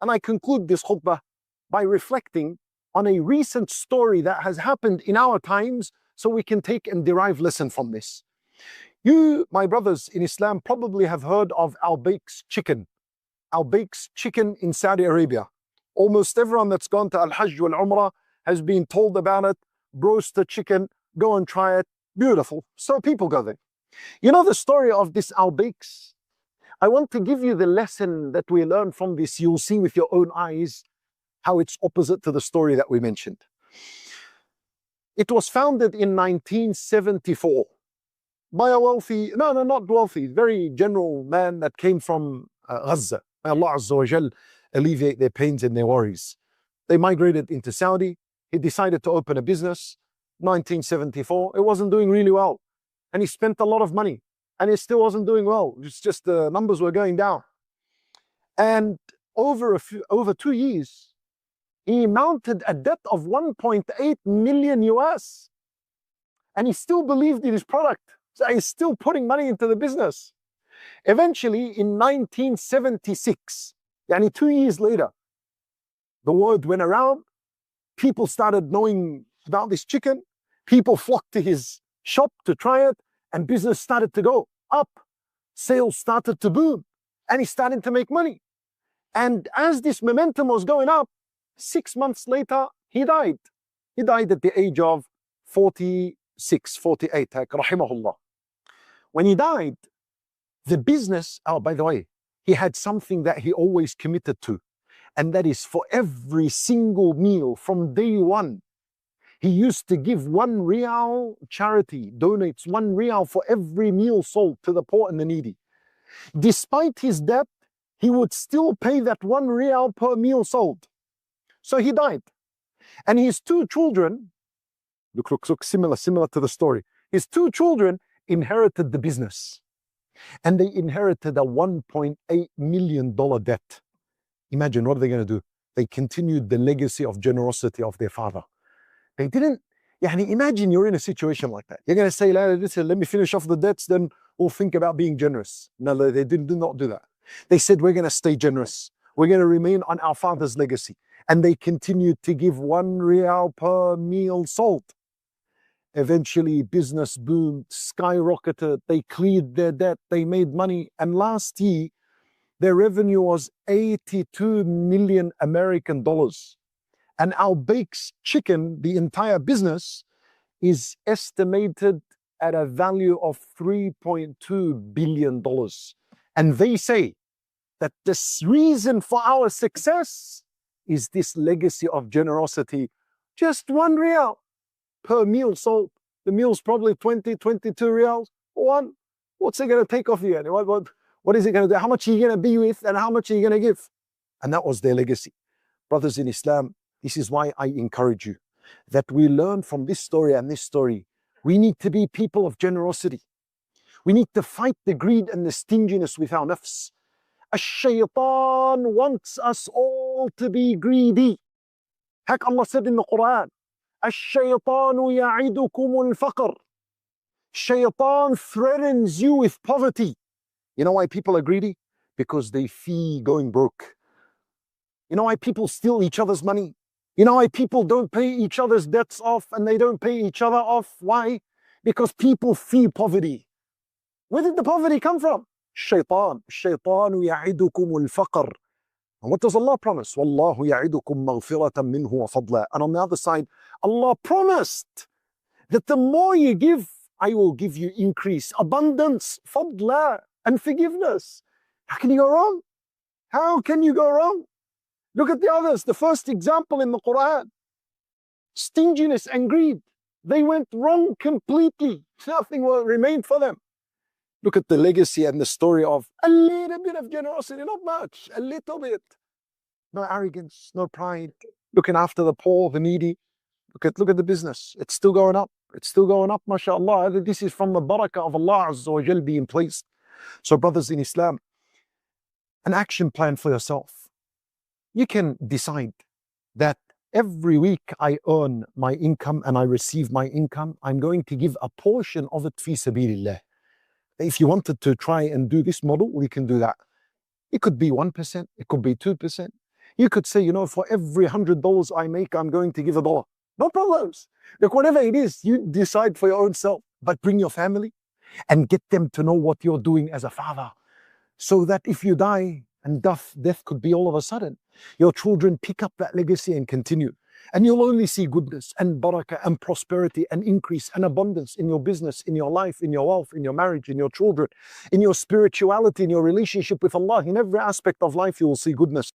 And I conclude this khutbah by reflecting on a recent story that has happened in our times so we can take and derive lesson from this. You, my brothers in Islam, probably have heard of Albaik's chicken. Albaik's chicken in Saudi Arabia. Almost everyone that's gone to Al-Hajj wal Umrah has been told about it. Roasted chicken, go and try it. Beautiful. So people go there. You know the story of this Albaik's? I want to give you the lesson that we learn from this. You'll see with your own eyes how it's opposite to the story that we mentioned. It was founded in 1974 by a wealthy, not wealthy, very general man that came from Gaza. May Allah Azza wa Jal alleviate their pains and their worries. They migrated into Saudi. He decided to open a business. 1974, it wasn't doing really well. And he spent a lot of money and it still wasn't doing well. It's just the numbers were going down. And over 2 years, he mounted a debt of 1.8 million US. And he still believed in his product. So he's still putting money into the business. Eventually, in 1976, yani 2 years later, the word went around. People started knowing about this chicken. People flocked to his shop to try it, and business started to go up. Sales started to boom, and he started to make money. And as this momentum was going up, 6 months later, he died. He died at the age of 46, 48, rahimahullah. When he died, the business, oh, by the way, he had something that he always committed to, and that is for every single meal from day one, he used to give 1 riyal charity, donates 1 riyal for every meal sold to the poor and the needy. Despite his debt, he would still pay that 1 riyal per meal sold. So he died. And his 2 children, look, similar to the story. His 2 children inherited the business. And they inherited a $1.8 million debt. Imagine, what are they going to do? They continued the legacy of generosity of their father. They didn't, imagine you're in a situation like that. You're going to say, listen, let me finish off the debts, then we'll think about being generous. No, they did not do that. They said, we're going to stay generous. We're going to remain on our father's legacy. And they continued to give 1 riyal per meal sold. Eventually, business boomed, skyrocketed. They cleared their debt. They made money. And last year, their revenue was 82 million American dollars. And Albaik's chicken, the entire business, is estimated at a value of $3.2 billion. And they say that the reason for our success is this legacy of generosity. Just 1 riyal per meal sold. The meal's probably 20, 22 riyals. One, what's it going to take off you? What is it going to do? How much are you going to be with and how much are you going to give? And that was their legacy. Brothers in Islam, this is why I encourage you that we learn from this story and this story. We need to be people of generosity. We need to fight the greed and the stinginess with our nafs. Ash-shaytan wants us all to be greedy. Like Allah said in the Quran, Ash-shaytanu ya'idukum al-faqr. Shaytan threatens you with poverty. You know why people are greedy? Because they fear going broke. You know why people steal each other's money? You know why people don't pay each other's debts off and they don't pay each other off? Why? Because people fear poverty. Where did the poverty come from? Shaitan. Shaitanu ya'idukum al-faqr. And what does Allah promise? Wallahu ya'idukum maghfiratan minhu wa fadla. And on the other side, Allah promised that the more you give, I will give you increase, abundance, fadla, and forgiveness. How can you go wrong? How can you go wrong? Look at the others. The first example in the Quran, stinginess and greed. They went wrong completely. Nothing remained for them. Look at the legacy and the story of a little bit of generosity, not much, a little bit. No arrogance, no pride, looking after the poor, the needy. Look at the business. It's still going up. It's still going up, mashallah. This is from the barakah of Allah Azza wa Jal being placed. So brothers in Islam, an action plan for yourself. You can decide that every week I earn my income and I receive my income, I'm going to give a portion of it fi sabilillah. If you wanted to try and do this model, we can do that. It could be 1%, it could be 2%. You could say, for every $100 I make, I'm going to give $1. No problems. Like whatever it is, you decide for your own self. But bring your family and get them to know what you're doing as a father. So that if you die, and death could be all of a sudden, your children pick up that legacy and continue. And you'll only see goodness and barakah and prosperity and increase and abundance in your business, in your life, in your wealth, in your marriage, in your children, in your spirituality, in your relationship with Allah. In every aspect of life, you will see goodness.